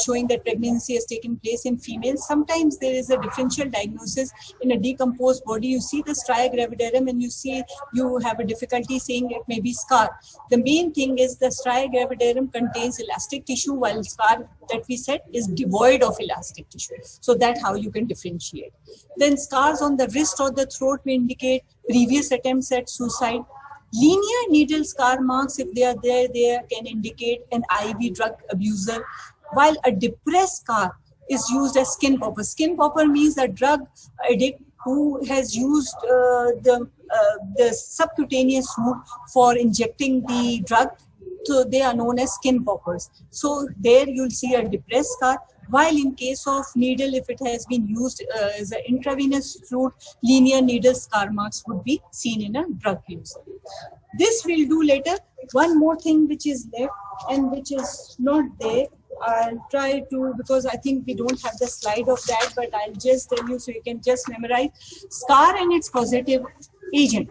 showing that pregnancy has taken place in females. Sometimes there is a differential diagnosis in a decomposed body. You see the stria gravidarum and you have a difficulty saying it may be scar. The main thing is the stria gravidarum contains elastic tissue, while scar that we said is devoid of elastic tissue. So that's how you can differentiate. Then scars on the wrist or the throat may indicate previous attempts at suicide. Linear needle scar marks, if they are there, they can indicate an IV drug abuser, while a depressed scar is used as skin popper. Skin popper means a drug addict who has used the subcutaneous route for injecting the drug. So they are known as skin poppers. So there you'll see a depressed scar, while in case of needle, if it has been used as an intravenous route, linear needle scar marks would be seen in a drug user. This we'll do later. One more thing which is left and which is not there, I'll try to, because I think we don't have the slide of that, but I'll just tell you so you can just memorize. Scar and its causative agent.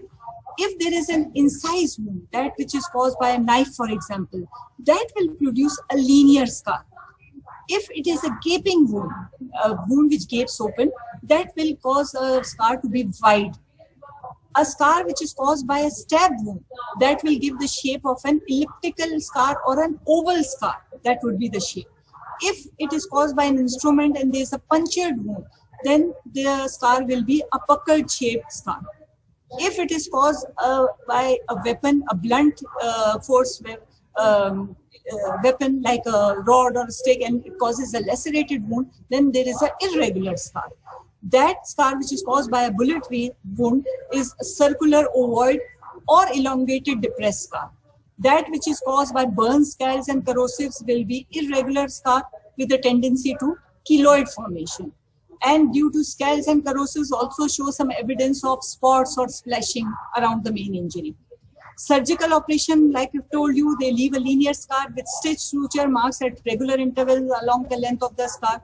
If there is an incised wound, that which is caused by a knife, for example, that will produce a linear scar. If it is a gaping wound, a wound which gapes open, that will cause a scar to be wide. A scar which is caused by a stab wound, that will give the shape of an elliptical scar or an oval scar. That would be the shape. If it is caused by an instrument and there is a punctured wound, then the scar will be a puckered shaped scar. If it is caused by a weapon, a blunt force weapon like a rod or a stick, and it causes a lacerated wound, then there is an irregular scar. That scar which is caused by a bullet wound is a circular, ovoid or elongated depressed scar. That which is caused by burns, scalds and corrosives will be irregular scar with a tendency to keloid formation. And due to scalds and corrosives also show some evidence of spots or splashing around the main injury. Surgical operation, like I've told you, they leave a linear scar with stitch suture marks at regular intervals along the length of the scar.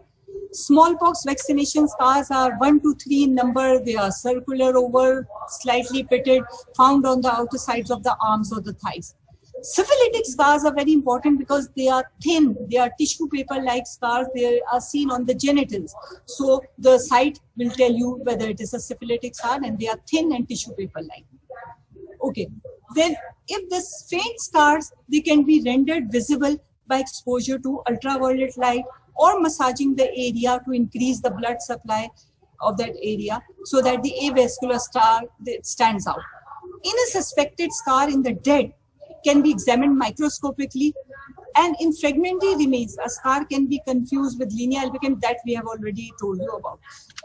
Smallpox vaccination scars are 1 to 3 in number. They are circular, oval, slightly pitted, found on the outer sides of the arms or the thighs. Syphilitic scars are very important because they are thin, they are tissue paper like scars, they are seen on the genitals. So the site will tell you whether it is a syphilitic scar, and they are thin and tissue paper like. Okay, then if this faint scars, they can be rendered visible by exposure to ultraviolet light or massaging the area to increase the blood supply of that area so that the avascular scar stands out. In a suspected scar in the dead, can be examined microscopically, and in fragmentary remains, a scar can be confused with linear albicans that we have already told you about.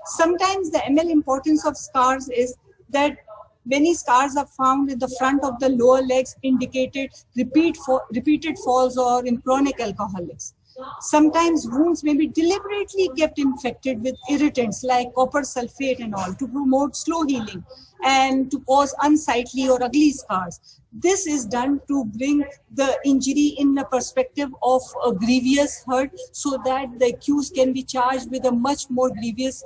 Sometimes the ML importance of scars is that many scars are found in the front of the lower legs, indicated repeated falls or in chronic alcoholics. Sometimes wounds may be deliberately kept infected with irritants like copper sulfate and all to promote slow healing and to cause unsightly or ugly scars. This is done to bring the injury in the perspective of a grievous hurt so that the accused can be charged with a much more grievous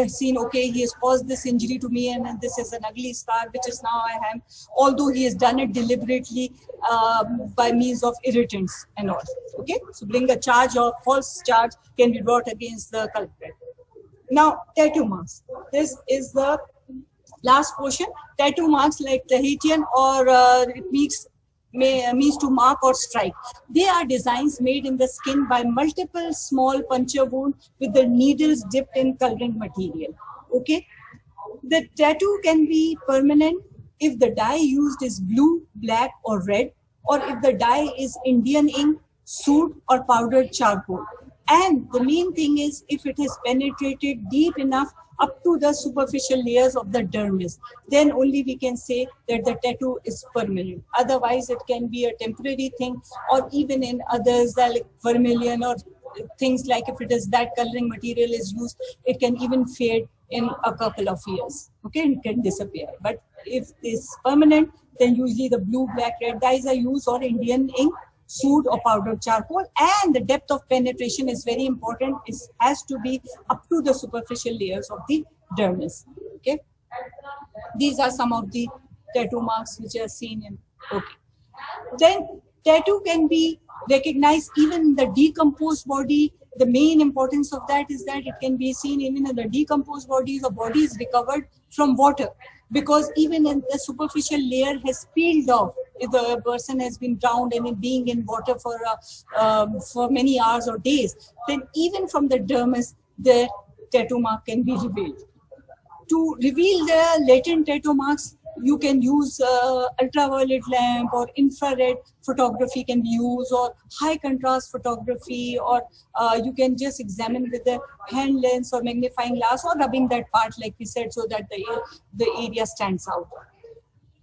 scene. Okay, he has caused this injury to me and this is an ugly scar which is now I have, although he has done it deliberately by means of irritants and all. Okay, so bring a charge or false charge can be brought against the culprit. Now, tattoo marks. This is the last portion. Tattoo marks like Tahitian or it means to mark or strike. They are designs made in the skin by multiple small puncture wounds with the needles dipped in coloring material. Okay, the tattoo can be permanent if the dye used is blue, black, or red, or if the dye is Indian ink, soot, or powdered charcoal. And the main thing is if it has penetrated deep enough up to the superficial layers of the dermis, then only we can say that the tattoo is permanent. Otherwise, it can be a temporary thing, or even in others like vermilion or things like if it is that coloring material is used, it can even fade in a couple of years. Okay, it can disappear. But if it's permanent, then usually the blue, black, red dyes are used or Indian ink, soot or powdered charcoal, and the depth of penetration is very important. It has to be up to the superficial layers of the dermis. Okay, these are some of the tattoo marks which are seen in. Okay, then tattoo can be recognized even in the decomposed body. The main importance of that is that it can be seen even in the decomposed bodies or bodies recovered from water, because even in the superficial layer has peeled off. If the person has been drowned and being in water for many hours or days, then even from the dermis, the tattoo mark can be revealed. To reveal the latent tattoo marks, you can use ultraviolet lamp or infrared photography can be used, or high contrast photography, or you can just examine with the hand lens or magnifying glass or rubbing that part like we said so that the area stands out.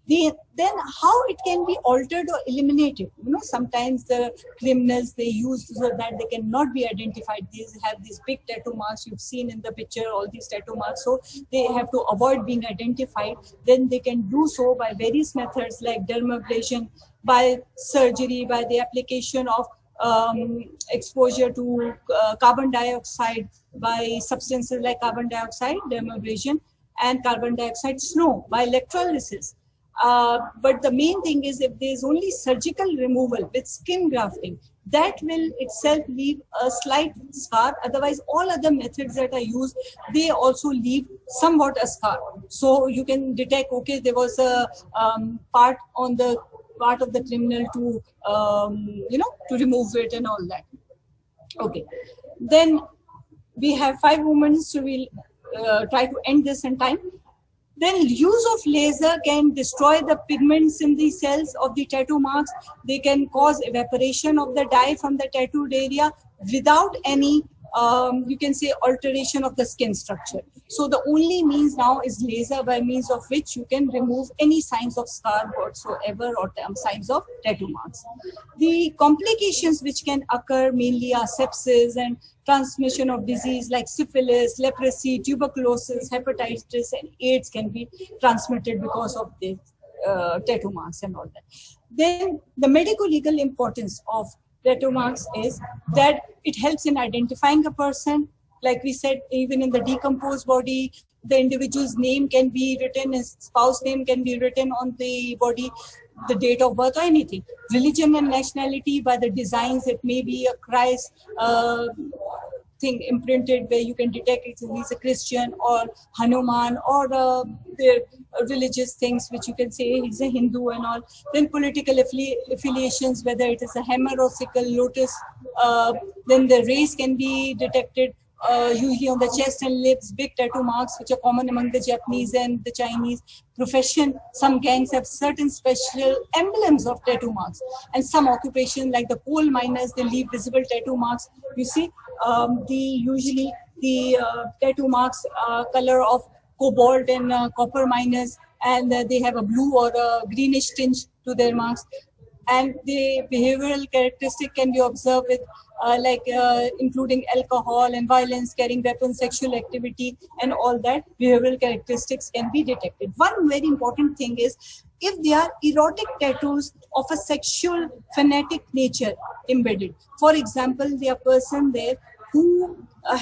Then how it can be altered or eliminated? You know, sometimes the criminals, they use so that they cannot be identified. These have these big tattoo marks you've seen in the picture, all these tattoo marks. So they have to avoid being identified. Then they can do so by various methods like dermabrasion, by surgery, by the application of exposure to carbon dioxide, by substances like carbon dioxide, dermabrasion, and carbon dioxide snow, by electrolysis. But the main thing is if there is only surgical removal with skin grafting, that will itself leave a slight scar. Otherwise, all other methods that are used, they also leave somewhat a scar. So you can detect, okay, there was a part of the criminal to, to remove it and all that. Okay. Then we have 5 moments, so we'll try to end this in time. Then use of laser can destroy the pigments in the cells of the tattoo marks. They can cause evaporation of the dye from the tattooed area without any, you can say, alteration of the skin structure. So the only means now is laser, by means of which you can remove any signs of scar whatsoever or signs of tattoo marks. The complications which can occur mainly are sepsis and transmission of disease like syphilis, leprosy, tuberculosis, hepatitis, and AIDS can be transmitted because of the tattoo marks and all that. Then the medico-legal importance of tattoo marks is that it helps in identifying a person. Like we said, even in the decomposed body, the individual's name can be written, his spouse name can be written on the body, the date of birth or anything. Religion and nationality, by the designs, it may be a Christ, thing imprinted where you can detect if he's a Christian or Hanuman or their religious things, which you can say he's a Hindu and all. Then political affiliations, whether it is a hammer or sickle, lotus. Then the race can be detected. Usually on the chest and lips, big tattoo marks which are common among the Japanese and the Chinese. Profession, some gangs have certain special emblems of tattoo marks, and some occupation like the coal miners, they leave visible tattoo marks. You see, usually the tattoo marks color of cobalt and copper miners, and they have a blue or a greenish tinge to their marks. And the behavioral characteristic can be observed with including alcohol and violence, carrying weapons, sexual activity, and all that behavioral characteristics can be detected. One very important thing is if there are erotic tattoos of a sexual fanatic nature embedded. For example, there are person there who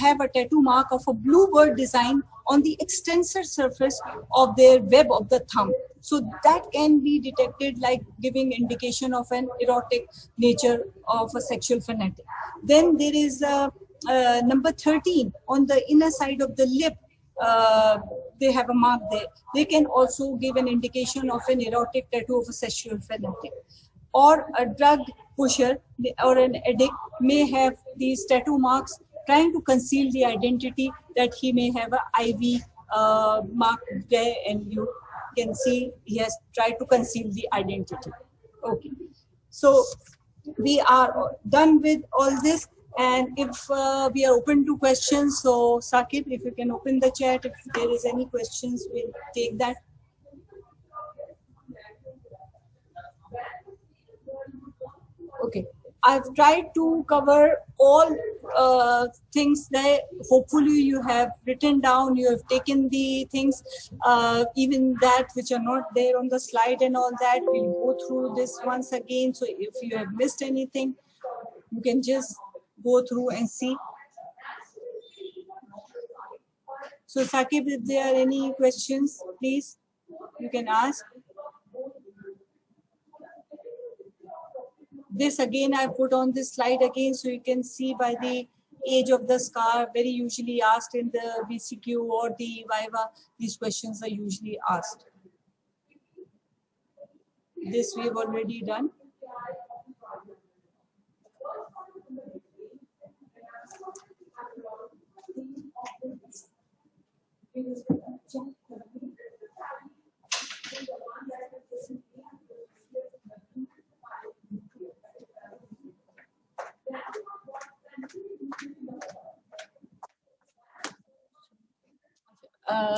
have a tattoo mark of a bluebird design on the extensor surface of their web of the thumb. So that can be detected, like giving indication of an erotic nature of a sexual fanatic. Then there is number 13 on the inner side of the lip. They have a mark there. They can also give an indication of an erotic tattoo of a sexual fanatic. Or a drug pusher or an addict may have these tattoo marks trying to conceal the identity, that he may have an IV mark there, and you can see he has tried to conceal the identity. Okay, so we are done with all this, and if we are open to questions, so Saqib, if you can open the chat, if there is any questions, we'll take that. Okay, I've tried to cover all things that hopefully you have written down, you have taken the things, even that which are not there on the slide and all that. We'll go through this once again. So if you have missed anything, you can just go through and see. So Saqib, if there are any questions, please, you can ask. This again, I put on this slide again, so you can see by the age of the scar, very usually asked in the BCQ or the Viva, these questions are usually asked. This we've already done.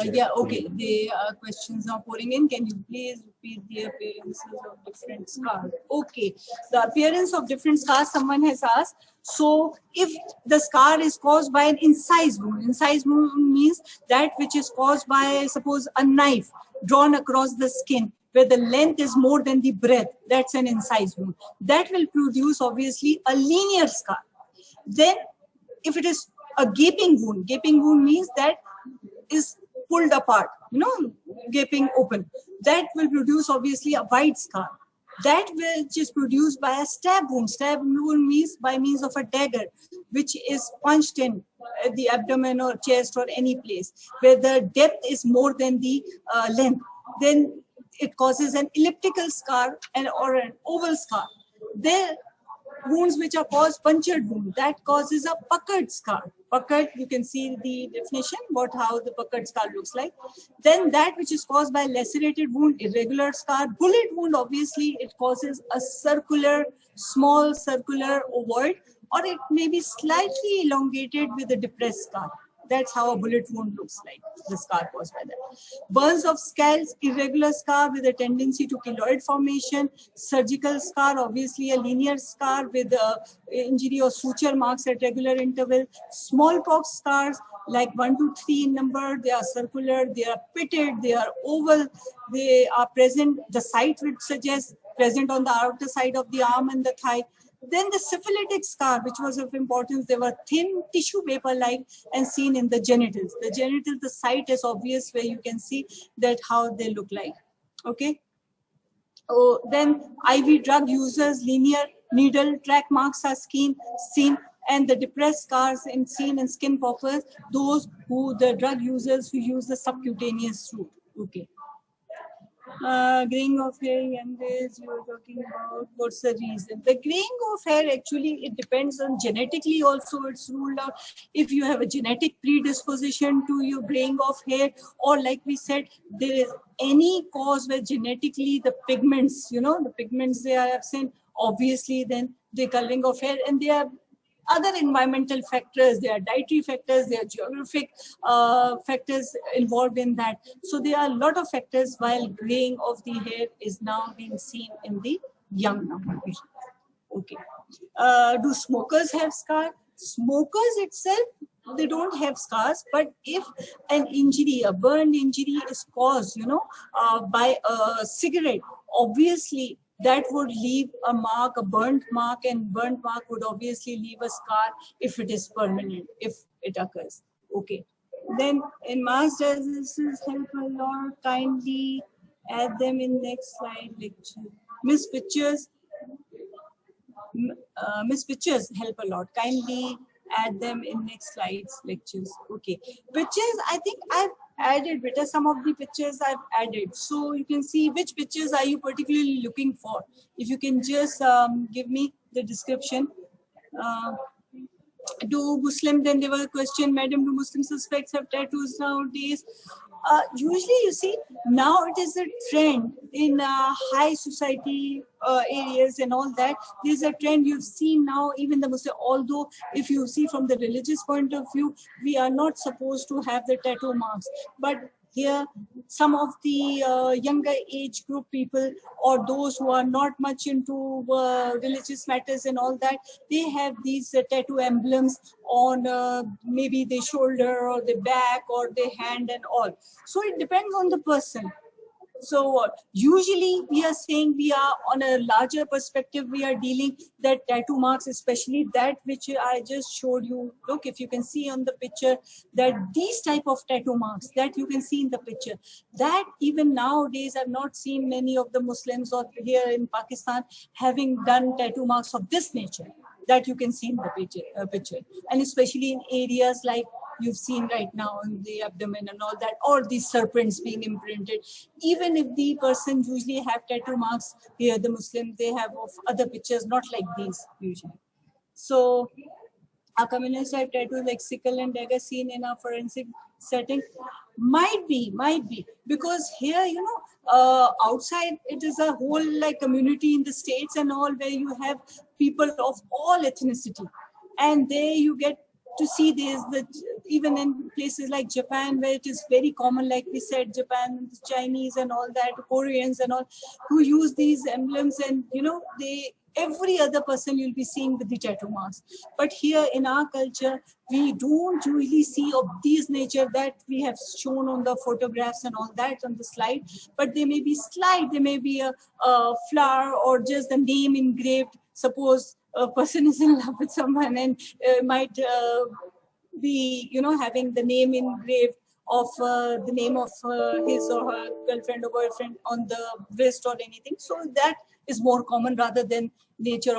Yeah, okay. The questions are pouring in. Can you please repeat the appearances of different scars? Okay, the appearance of different scars someone has asked. So, if the scar is caused by an incised wound means that which is caused by, suppose, a knife drawn across the skin, where the length is more than the breadth, that's an incised wound. That will produce, obviously, a linear scar. Then, if it is a gaping wound means that is pulled apart, gaping open. That will produce obviously a wide scar. That which is produced by a stab wound. Stab wound means by means of a dagger, which is punched in the abdomen or chest or any place where the depth is more than the length. Then it causes an elliptical scar or an oval scar. There wounds which are caused punctured wound, that causes a puckered scar. Puckered, you can see the definition, how the puckered scar looks like. Then that which is caused by lacerated wound, irregular scar. Bullet wound, obviously, it causes a small circular ovoid, or it may be slightly elongated with a depressed scar. That's how a bullet wound looks like, the scar caused by that. Burns of scalps, irregular scar with a tendency to keloid formation. Surgical scar, obviously a linear scar with injury or suture marks at regular interval. Smallpox scars, like 1 to 3 in number, they are circular, they are pitted, they are oval, they are present, the site which suggests present on the outer side of the arm and the thigh. Then the syphilitic scar, which was of importance, they were thin, tissue paper-like and seen in the genitals. The genitals, the site is obvious where you can see that how they look like. Okay. Oh, then IV drug users, linear needle track marks are seen. And the depressed scars seen in skin poppers, those who the drug users who use the subcutaneous route. Okay. Graying of hair, young age, you were talking about. What's the reason? The graying of hair, actually, it depends on genetically also, it's ruled out. If you have a genetic predisposition to your graying of hair, or like we said, there is any cause where genetically the pigments, the pigments they are absent, obviously then the coloring of hair, and they are other environmental factors, there are dietary factors, there are geographic factors involved in that. So there are a lot of factors while graying of the hair is now being seen in the young number. Okay. Do smokers have scars? Smokers itself, they don't have scars, but if an injury, a burn injury is caused, by a cigarette, obviously that would leave a mark, a burnt mark, and burnt mark would obviously leave a scar if it is permanent, if it occurs. Okay. Then in mass diseases help a lot, kindly add them in next slide lecture. Miss Pictures, Miss Pictures help a lot. Kindly add them in next slides lectures. Okay. Pictures, I think I've added better. Some of the pictures I've added. So you can see which pictures are you particularly looking for. If you can just give me the description. Do Muslim, then there was a question, Madam, do Muslim suspects have tattoos nowadays? Usually, you see, now it is a trend in high society areas and all that. There's a trend you've seen now, even the Muslim, although if you see from the religious point of view, we are not supposed to have the tattoo marks. But here, some of the younger age group people or those who are not much into religious matters and all that, they have these tattoo emblems on maybe the shoulder or the back or the hand and all. So it depends on the person. So usually we are saying we are on a larger perspective, we are dealing that tattoo marks, especially that which I just showed you. Look, if you can see on the picture that these type of tattoo marks that you can see in the picture, that even nowadays I've not seen many of the Muslims or here in Pakistan having done tattoo marks of this nature that you can see in the picture. And especially in areas like you've seen right now in the abdomen and all that, or these serpents being imprinted. Even if the person usually have tattoo marks here, the Muslim, they have of other pictures, not like these usually. So a communist type tattoo like sickle and dagger seen in a forensic setting might be, because here, outside it is a whole like community in the States and all where you have people of all ethnicity, and there you get to see this, that even in places like Japan, where it is very common, like we said, Japan, the Chinese and all that, Koreans and all, who use these emblems, and every other person you'll be seeing with the tattoo marks. But here in our culture, we don't usually see of these nature that we have shown on the photographs and all that on the slide, but they may be slight, there may be a flower or just the name engraved. Suppose a person is in love with someone and might be, having the name engraved of the name of his or her girlfriend or boyfriend on the wrist or anything. So that is more common rather than nature